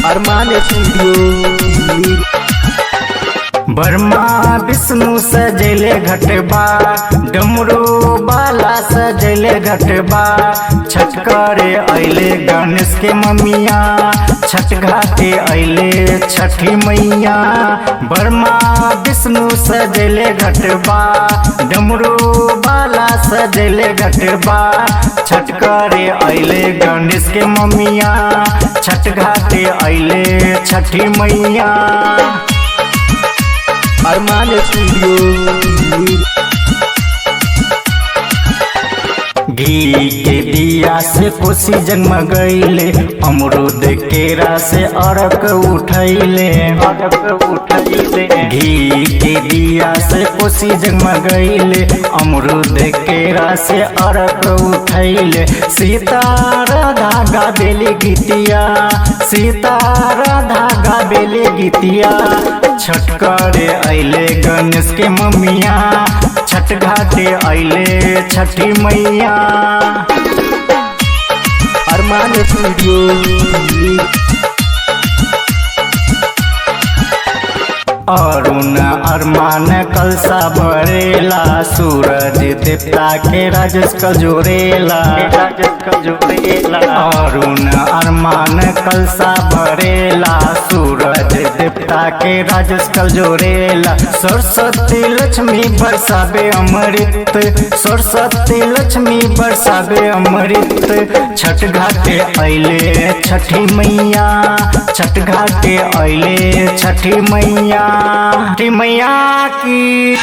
अरमान studio. Brahma Vishnu सजैले घटबा, डमरू बाला सजैले घटबा, छठ करे अइले गणेश के ममिया, छठ घाटे अइले छठी मैया। ब्रह्मा विष्णु सजैले घटबा, डमरू बाला सजैले घटबा, छठ करे अइले गणेश के ममिया, छठ घाटे अइले छठी मैया। अरमान स्टूडियो। घी के दिया से कोसी जगमगैले, अमरूद केरा से अरक उठैले, घी के दिया से कोसी जगमगैले, अमरूद केरा से अरक उठैले। सीता राधा गावेले गीतिया, सीता राधा गावेले गीतिया, छठ करे अइले गणेश के ममिया, छठ घाटे अइले छठी मैया। अरमान स्टूडियो। अरुण अरमान कलसा भरेला, सूरज देवता के राजस कजोरेला, अरुण अरमान कलसा भरेला, सूरज देवता के राजस कजोरेला। सरस्वती लक्ष्मी बरसाबे अमृत, सरस्वती लक्ष्मी बरसाबे अमृत, छठ घाटे अइले छठी मैया, छठ घाटे अइले छठी मैया। छठी मैया की